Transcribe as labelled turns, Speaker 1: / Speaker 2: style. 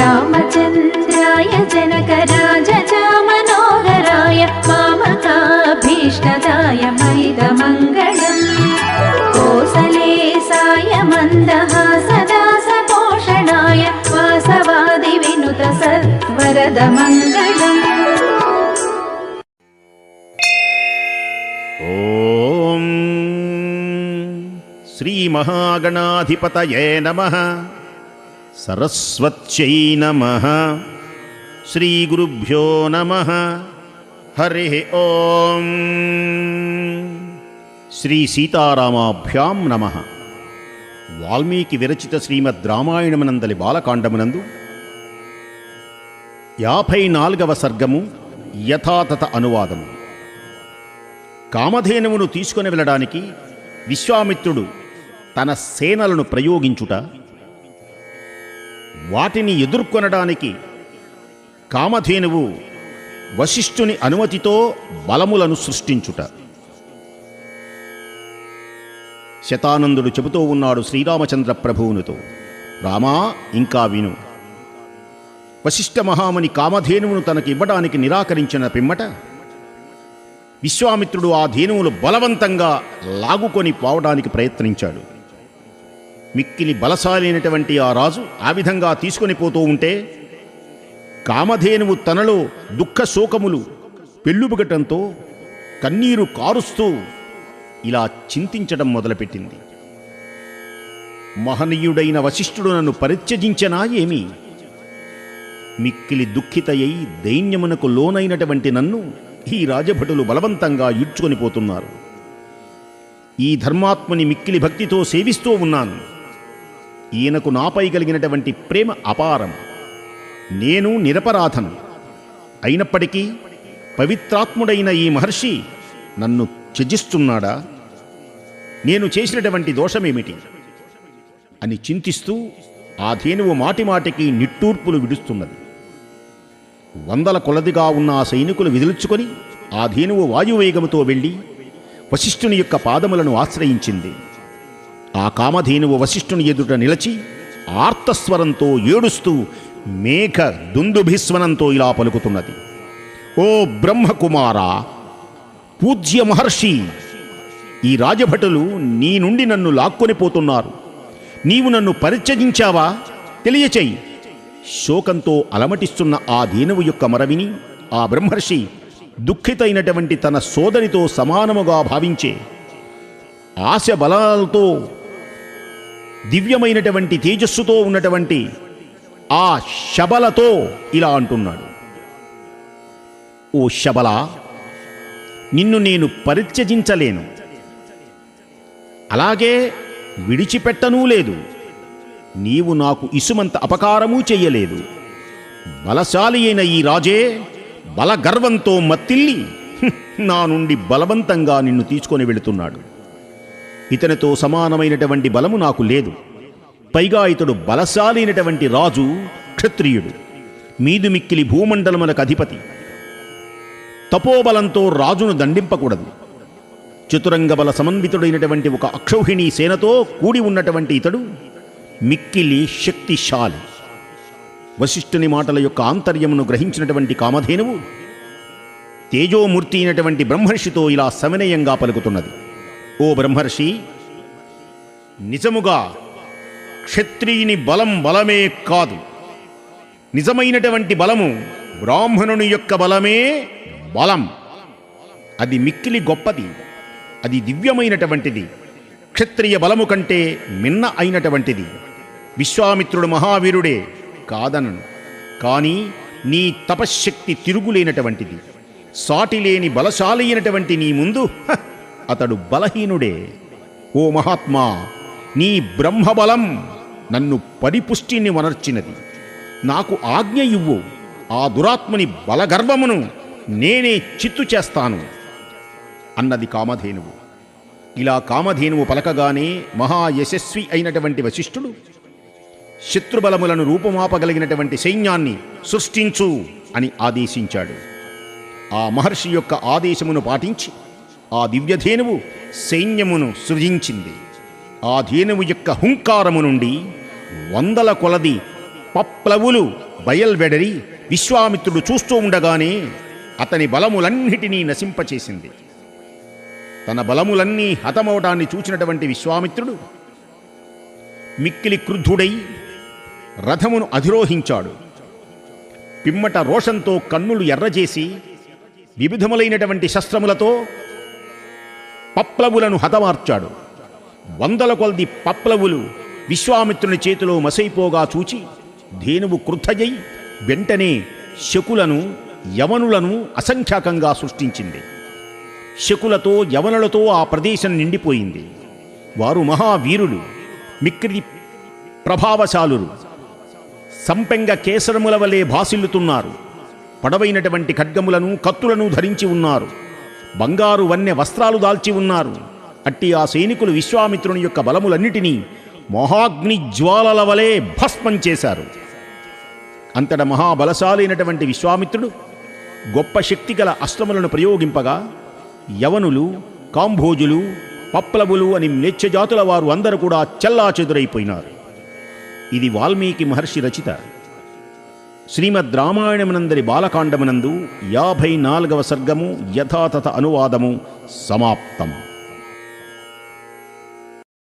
Speaker 1: रामचन्द्राय जनकराज मनोहराय मामकाभीष्टदाय मैदमङ्गलम् कोसलेसाय मन्दहासदासपोषणाय वासवादिविनुत सत्वरदमङ्गलम्।
Speaker 2: ఓం శ్రీ మహాగణాధిపతయే నమః. సరస్వత్యై నమః. శ్రీ గురుభ్యో నమః. హరి ఓం. శ్రీ సీతారామాభ్యాం నమః. వాల్మీకి విరచిత శ్రీమద్ రామాయణమునందలి బాలకాండమునందు 54వ సర్గము యథాతథ అనువాదము. కామధేనువును తీసుకుని వెళ్ళడానికి విశ్వామిత్రుడు తన సేనలను ప్రయోగించుట, వాటిని ఎదుర్కొనడానికి కామధేనువు వశిష్ఠుని అనుమతితో బలములను సృష్టించుట. శతానందుడు చెబుతూ ఉన్నాడు శ్రీరామచంద్ర ప్రభువునితో, రామా ఇంకా విను. వశిష్ఠ మహాముని కామధేనువును తనకి ఇవ్వడానికి నిరాకరించిన పిమ్మట విశ్వామిత్రుడు ఆ ధేనువులు బలవంతంగా లాగుకొని పోవడానికి ప్రయత్నించాడు. మిక్కిలి బలశాలైనటువంటి ఆ రాజు ఆ విధంగా తీసుకొని పోతూ ఉంటే కామధేనువు తనలో దుఃఖ శోకములు పెళ్ళుబుగటంతో కన్నీరు కారుస్తూ ఇలా చింతించడం మొదలుపెట్టింది. మహనీయుడైన వశిష్ఠుడు నన్ను పరిత్యజించనా ఏమి? మిక్కిలి దుఃఖితయై దైన్యమునకు లోనైనటువంటి నన్ను ఈ రాజభటులు బలవంతంగా ఈడ్చుకొని పోతున్నారు. ఈ ధర్మాత్ముని మిక్కిలి భక్తితో సేవిస్తూ ఉన్నాను. ఈయనకు నాపై కలిగినటువంటి ప్రేమ అపారం. నేను నిరపరాధను. అయినప్పటికీ పవిత్రాత్ముడైన ఈ మహర్షి నన్ను త్యజిస్తున్నాడా? నేను చేసినటువంటి దోషమేమిటి అని చింతిస్తూ ఆ ధేనువు మాటిమాటికి నిట్టూర్పులు విడుస్తున్నది. వందల కొలదిగా ఉన్న ఆ సైనికులు విదిల్చుకొని ఆ ధేనువు వాయువేగముతో వెళ్ళి వశిష్ఠుని యొక్క పాదములను ఆశ్రయించింది. ఆ కామధేనువు వశిష్ఠుని ఎదుట నిలచి ఆర్తస్వరంతో ఏడుస్తూ మేఘ దుందుభిస్వనంతో ఇలా పలుకుతున్నది, ఓ బ్రహ్మకుమారా, పూజ్య మహర్షి, ఈ రాజభటులు నీ నుండి నన్ను లాక్కొని పోతున్నారు. నీవు నన్ను పరిత్యజించావా? తెలియచేయి. శోకంతో అలమటిస్తున్న ఆ ధేనువు యొక్క మరవిని ఆ బ్రహ్మర్షి దుఃఖితైనటువంటి తన సోదరితో సమానముగా భావించే ఆశ బలాలతో దివ్యమైనటువంటి తేజస్సుతో ఉన్నటువంటి ఆ శబలతో ఇలా అంటున్నాడు, ఓ శబల, నిన్ను నేను పరిత్యజించలేను, అలాగే విడిచిపెట్టనూ లేదు. నీవు నాకు ఇసుమంత అపకారమూ చెయ్యలేదు. బలశాలి అయిన ఈ రాజే బలగర్వంతో మత్తిల్లి నా నుండి బలవంతంగా నిన్ను తీసుకొని వెళుతున్నాడు. ఇతనితో సమానమైనటువంటి బలము నాకు లేదు. పైగా ఇతడు బలశాలి అయినటువంటి రాజు, క్షత్రియుడు, మీదు మిక్కిలి భూమండలములకు అధిపతి. తపోబలంతో రాజును దండింపకూడదు. చతురంగ బల సమన్వితుడైనటువంటి ఒక అక్షౌహిణీ సేనతో కూడి ఉన్నటువంటి ఇతడు మిక్కిలి శక్తిశాలి. వశిష్ఠుని మాటల యొక్క ఆంతర్యమును గ్రహించినటువంటి కామధేనువు తేజోమూర్తి అయినటువంటి బ్రహ్మర్షితో ఇలా సవినయంగా పలుకుతున్నది, ఓ బ్రహ్మర్షి, నిజముగా క్షత్రియుని బలం బలమే కాదు, నిజమైనటువంటి బలము బ్రాహ్మణుని యొక్క బలమే బలం. అది మిక్కిలి గొప్పది, అది దివ్యమైనటువంటిది, క్షత్రియ బలము కంటే మిన్న అయినటువంటిది. విశ్వామిత్రుడు మహావీరుడే కాదనను, కానీ నీ తపశ్శక్తి తిరుగులేనటువంటిది. సాటిలేని బలశాలి అయినటువంటి నీ ముందు అతడు బలహీనుడే. ఓ మహాత్మా, నీ బ్రహ్మబలం నన్ను పరిపుష్టిని వనర్చినది. నాకు ఆజ్ఞ ఇవ్వు, ఆ దురాత్మని బలగర్వమును నేనే చిత్తు చేస్తాను అన్నది కామధేనువు. ఇలా కామధేనువు పలకగానే మహాయశస్వి అయినటువంటి వశిష్ఠుడు శత్రుబలములను రూపుమాపగలిగినటువంటి సైన్యాన్ని సృష్టించు అని ఆదేశించాడు. ఆ మహర్షి యొక్క ఆదేశమును పాటించి ఆ దివ్యధేనువు సైన్యమును సృజించింది. ఆ ధేనువు యొక్క హుంకారము నుండి వందల కొలది పప్లవులు బయల్వెడరి విశ్వామిత్రుడు చూస్తూ ఉండగానే అతని బలములన్నిటినీ నశింపచేసింది. తన బలములన్నీ హతమవటాన్ని చూచినటువంటి విశ్వామిత్రుడు మిక్కిలి క్రుద్ధుడై రథమును అధిరోహించాడు. పిమ్మట రోషంతో కన్నులు ఎర్రజేసి వివిధములైనటువంటి శస్త్రములతో పప్లవులను హతమార్చాడు. వందల కొలది పప్లవులు విశ్వామిత్రుని చేతిలో మసైపోగా చూచి ధేనువు క్రుద్ధయ్యి వెంటనే శకులను యవనులను అసంఖ్యాకంగా సృష్టించింది. శకులతో యవనులతో ఆ ప్రదేశం నిండిపోయింది. వారు మహావీరులు, మిక్కిలి ప్రభావశాలురు, సంపెంగ కేసరముల వలె భాసిల్లుతున్నారు. పొడవైనటువంటి ఖడ్గములను కత్తులను ధరించి ఉన్నారు. బంగారు వన్నె వస్త్రాలు దాల్చి ఉన్నారు. అట్టి ఆ సైనికులు విశ్వామిత్రుని యొక్క బలములన్నిటినీ మహాగ్ని జ్వాలల వలె భస్మం చేశారు. అంతట మహాబలశాలైనటువంటి విశ్వామిత్రుడు గొప్ప శక్తిగల అస్త్రములను ప్రయోగింపగా యవనులు, కాంభోజులు, పప్లవులు అని మ్లేచ్ఛజాతుల వారు అందరూ కూడా చెల్లాచెదురైపోయినారు. ఇది వాల్మీకి మహర్షి రచిత శ్రీమద్ రామాయణమునందరి బాలకాండమునందు 54వ సర్గము యథాతథ అనువాదము సమాప్తము.